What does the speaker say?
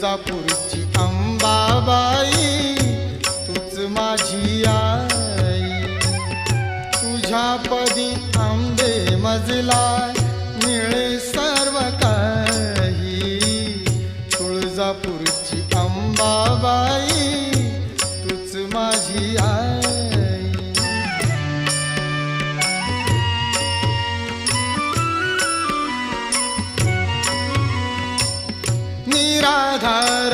तुळजापूरची अंबाबाई तूच माझी आई। तुझ्या पदी आंबे मजला मिळे सर्व काही। तुळजापूरची अंबाबाई तूच माझी आई। निराधार